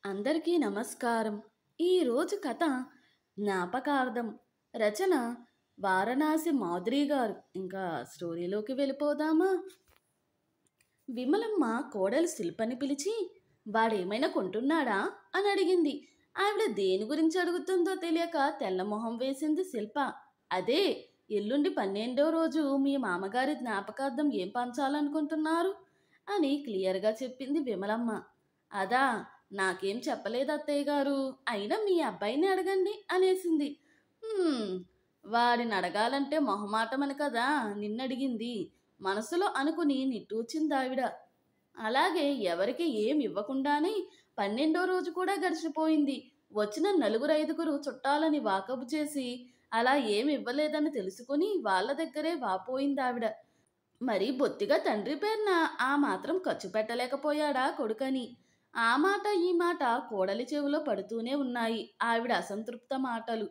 అందరికీ నమస్కారం. ఈరోజు కథ జ్ఞాపకార్థం. రచన వారణాసి మాధురి గారు. ఇంకా స్టోరీలోకి వెళ్ళిపోదామా? విమలమ్మ కోడలు శిల్పని పిలిచి వాడేమైనా కొంటున్నాడా అని అడిగింది. ఆవిడ దేని గురించి అడుగుతుందో తెలియక తెల్లమొహం వేసింది శిల్ప. అదే, ఎల్లుండి 12వ రోజు మీ మామగారి జ్ఞాపకార్థం ఏం పంచాలనుకుంటున్నారు అని క్లియర్గా చెప్పింది విమలమ్మ. అదా, నాకేం చెప్పలేదు అత్తయ్య గారు. అయినా మీ అబ్బాయిని అడగండి అనేసింది. "హ్మ్, వాడిని అడగాలంటే మొహమాటమని కదా నిన్నడిగింది" మనసులో అనుకుని నిట్టూర్చిందావిడ. అలాగే ఎవరికి ఏం ఇవ్వకుండానే 12వ రోజు కూడా గడిచిపోయింది. వచ్చిన నలుగురు ఐదుగురు చుట్టాలని వాకబు చేసి అలా ఏం ఇవ్వలేదని తెలుసుకుని వాళ్ళ దగ్గరే వాపోయిందావిడ. మరి బొత్తిగా తండ్రి పేరున ఆ మాత్రం ఖర్చు పెట్టలేకపోయాడా కొడుకని. ఆ మాట ఈ మాట కోడలి చెవిలో పడుతూనే ఉన్నాయి ఆవిడ అసంతృప్త మాటలు.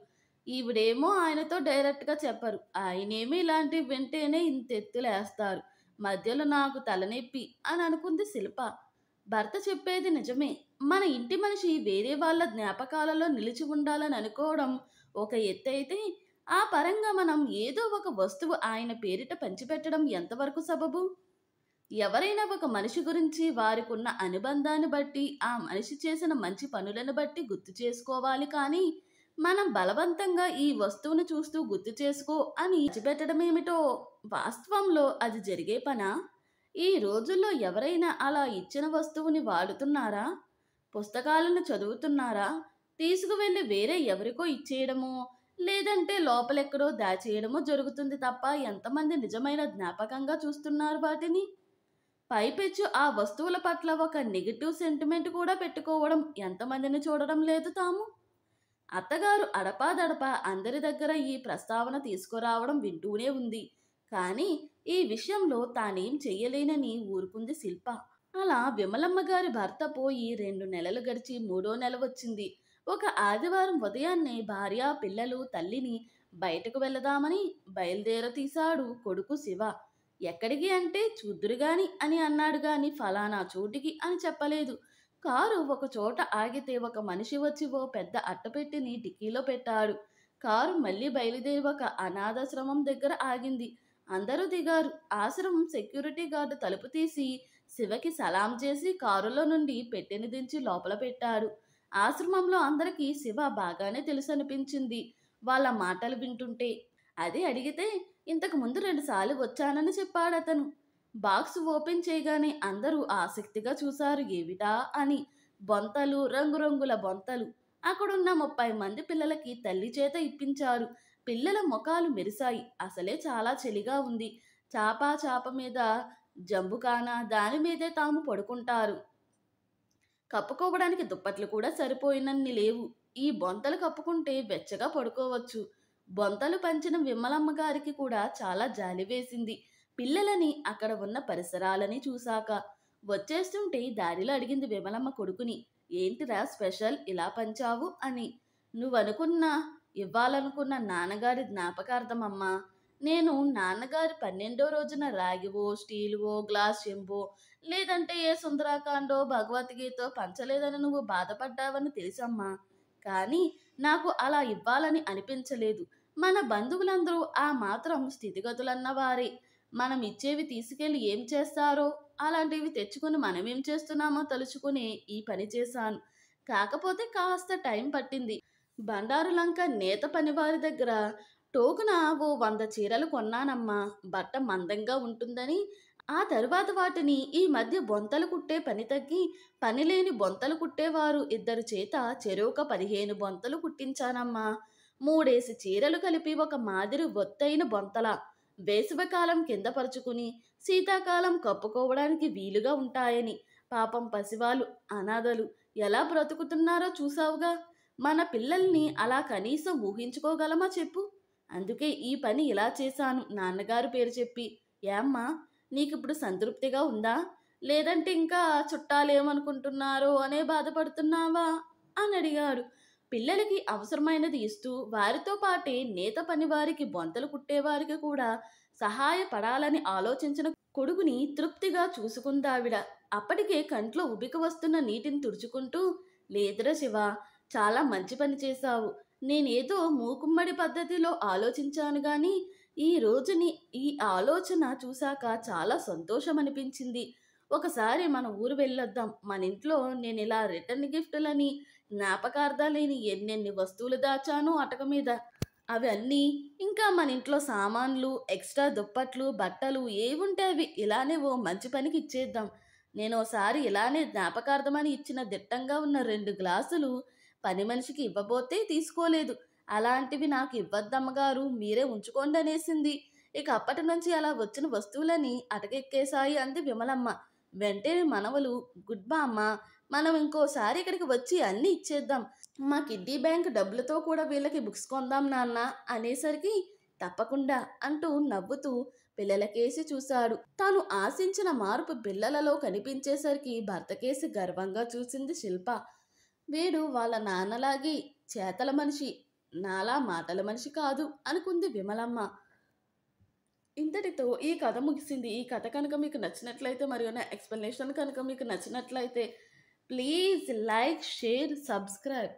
ఈవిడేమో ఆయనతో డైరెక్ట్గా చెప్పరు, ఆయనేమో ఇలాంటివి వింటేనే ఇంతెత్తులేస్తారు. మధ్యలో నాకు తలనొప్పి అని అనుకుంది శిల్ప. భర్త చెప్పేది నిజమే. మన ఇంటి మనిషి వేరే వాళ్ళ జ్ఞాపకాలలో నిలిచి ఉండాలని అనుకోవడం ఒక ఎత్తైతే, ఆ పరంగా మనం ఏదో ఒక వస్తువు ఆయన పేరిట పంచిపెట్టడం ఎంతవరకు సబబు? ఎవరైనా ఒక మనిషి గురించి వారికున్న అనుబంధాన్ని బట్టి, ఆ మనిషి చేసిన మంచి పనులను బట్టి గుర్తు చేసుకోవాలి కానీ, మనం బలవంతంగా ఈ వస్తువును చూస్తూ గుర్తు చేసుకో అని పంచిపెట్టడమేమిటో. వాస్తవంలో అది జరిగే పనా? ఈ రోజుల్లో ఎవరైనా అలా ఇచ్చిన వస్తువుని వాడుతున్నారా? పుస్తకాలను చదువుతున్నారా? తీసుకువెళ్ళి వేరే ఎవరికో ఇచ్చేయడమో, లేదంటే లోపలెక్కడో దాచేయడమో జరుగుతుంది తప్ప ఎంతమంది నిజమైన జ్ఞాపకంగా చూస్తున్నారు వాటిని? పైపెచ్చు ఆ వస్తువుల పట్ల ఒక నెగిటివ్ సెంటిమెంట్ కూడా పెట్టుకోవడం ఎంతమందిని చూడడం లేదు తాము? అత్తగారు అడపాదడపా అందరి దగ్గర ఈ ప్రస్తావన తీసుకురావడం వింటూనే ఉంది. కానీ ఈ విషయంలో తానేం చెయ్యలేనని ఊరుకుంది శిల్ప. అలా విమలమ్మ గారి భర్త పోయి 2 నెలలు గడిచి 3వ నెల వచ్చింది. ఒక ఆదివారం ఉదయాన్నే భార్య, పిల్లలు, తల్లిని బయటకు వెళదామని బయలుదేరతీశాడు కొడుకు శివ. ఎక్కడికి అంటే చూద్దురుగాని అని అన్నాడు గాని ఫలానా చోటికి అని చెప్పలేదు. కారు ఒక చోట ఆగితే ఒక మనిషి వచ్చి ఓ పెద్ద అట్టపెట్టిని డిక్కీలో పెట్టాడు. కారు మళ్ళీ బయలుదేరి ఒక అనాథాశ్రమం దగ్గర ఆగింది. అందరూ దిగారు. ఆశ్రమం సెక్యూరిటీ గార్డు తలుపు తీసి శివకి సలాం చేసి కారులో నుండి పెట్టెని దించి లోపల పెట్టాడు. ఆశ్రమంలో అందరికీ శివ బాగానే తెలుసనిపించింది వాళ్ళ మాటలు వింటుంటే. అది అడిగితే ఇంతకు ముందు 2 సార్లు వచ్చానని చెప్పాడతను. బాక్స్ ఓపెన్ చేయగానే అందరూ ఆసక్తిగా చూశారు ఏమిటా అని. బొంతలు, రంగురంగుల బొంతలు. అక్కడున్న 30 మంది పిల్లలకి తల్లి చేత ఇప్పించారు. పిల్లల ముఖాలు మెరిశాయి. అసలే చాలా చలిగా ఉంది. చాప మీద జంబుకాన, దాని మీదే తాము పడుకుంటారు. కప్పుకోవడానికి దుప్పట్లు కూడా సరిపోయినన్ని లేవు. ఈ బొంతలు కప్పుకుంటే వెచ్చగా పడుకోవచ్చు. బొంతలు పంచిన విమలమ్మ గారికి కూడా చాలా జాలి వేసింది. పిల్లలని, అక్కడ ఉన్న పరిసరాలని చూశాక. వచ్చేస్తుంటే దారిలో అడిగింది విమలమ్మ కొడుకుని, ఏంటిరా స్పెషల్ ఇలా పంచావు అని. నువ్వనుకున్న ఇవ్వాలనుకున్న నాన్నగారి జ్ఞాపకార్థమమ్మా. నేను నాన్నగారి 12వ రోజున రాగివో, స్టీలువో, గ్లాస్ చెంబో, లేదంటే ఏ సుందరాకాండో, భగవద్గీతో పంచలేదని నువ్వు బాధపడ్డావని తెలుసమ్మా. కానీ నాకు అలా ఇవ్వాలని అనిపించలేదు. మన బంధువులందరూ ఆ మాత్రం స్థితిగతులన్నవారే. మనం ఇచ్చేవి తీసుకెళ్ళి ఏం చేస్తారో, అలాంటివి తెచ్చుకుని మనమేం చేస్తున్నామో తలుచుకునే ఈ పని చేశాను. కాకపోతే కాస్త టైం పట్టింది. బండారులంక నేత పనివారి దగ్గర టోకున ఓ 100 చీరలు కొన్నానమ్మా, బట్ట మందంగా ఉంటుందని. ఆ తరువాత వాటిని ఈ మధ్య బొంతలు కుట్టే పని తగ్గి పనిలేని బొంతలు కుట్టేవారు 2 చేత చెరొక 15 బొంతలు కుట్టించానమ్మా. 3 చీరలు కలిపి ఒక మాదిరి ఒత్తైన బొంతల. వేసవికాలం కింద పరుచుకుని శీతాకాలం కప్పుకోవడానికి వీలుగా ఉంటాయని. పాపం పసివాళ్ళు, అనాథలు ఎలా బ్రతుకుతున్నారో చూసావుగా. మన పిల్లల్ని అలా కనీసం ఊహించుకోగలమా చెప్పు. అందుకే ఈ పని ఇలా చేశాను నాన్నగారు పేరు చెప్పి. ఏమ్మా, నీకిప్పుడు సంతృప్తిగా ఉందా? లేదంటే ఇంకా చుట్టాలేమనుకుంటున్నారో అనే బాధపడుతున్నావా అని అడిగాడు. పిల్లలకి అవసరమైనది ఇస్తూ వారితో పాటే నేత పనివారికి, బొంతలు కుట్టేవారికి కూడా సహాయపడాలని ఆలోచించిన కొడుకుని తృప్తిగా చూసుకుందావిడ. అప్పటికే కంట్లో ఉబికి వస్తున్న నీటిని తుడుచుకుంటూ, లేదురా శివ, చాలా మంచి పని చేశావు. నేనేదో మూకుమ్మడి పద్ధతిలో ఆలోచించాను గాని, ఈ రోజుని ఈ ఆలోచన చూశాక చాలా సంతోషం అనిపించింది. ఒకసారి మన ఊరు వెళ్ళొద్దాం. మన ఇంట్లో నేనిలా రిటర్న్ గిఫ్టులని, జ్ఞాపకార్థాలని ఎన్నెన్ని వస్తువులు దాచానో అటక మీద. అవి అన్నీ, ఇంకా మన ఇంట్లో సామాన్లు, ఎక్స్‌ట్రా దుప్పట్లు, బట్టలు ఏవుంటే అవి ఇలానే ఓ మంచి పనికి ఇచ్చేద్దాం. నేనోసారి ఇలానే జ్ఞాపకార్థమని ఇచ్చిన దిట్టంగా ఉన్న 2 గ్లాసులు పని మనిషికి ఇవ్వబోతే తీసుకోలేదు. అలాంటివి నాకు ఇవ్వద్దమ్మగారు, మీరే ఉంచుకోండనేసింది. ఇక అప్పటి నుంచి అలా వచ్చిన వస్తువులన్నీ అటకెక్కేశాయి అంది విమలమ్మ. వెంటనే మనవలు, గుడ్ బామ్మ, మనం ఇంకోసారి ఇక్కడికి వచ్చి అన్నీ ఇచ్చేద్దాం. మా కిడ్డీ బ్యాంక్ డబ్బులతో కూడా వీళ్ళకి బుక్స్ కొందాం నాన్న అనేసరికి, తప్పకుండా అంటూ నవ్వుతూ పిల్లలకేసి చూశాడు. తాను ఆశించిన మార్పు పిల్లలలో కనిపించేసరికి భర్తకేసి గర్వంగా చూసింది శిల్ప. వీడు వాళ్ళ నాన్నలాగే చేతల మనిషి, నాలా మాటల మనిషి కాదు అనుకుంది విమలమ్మ. ఇంతటితో ఈ కథ ముగిసింది. ఈ కథ కనుక మీకు నచ్చినట్లయితే మరియు నా ఎక్స్ప్లెనేషన్ కనుక మీకు నచ్చినట్లయితే ప్లీజ్ లైక్, షేర్, సబ్స్క్రైబ్.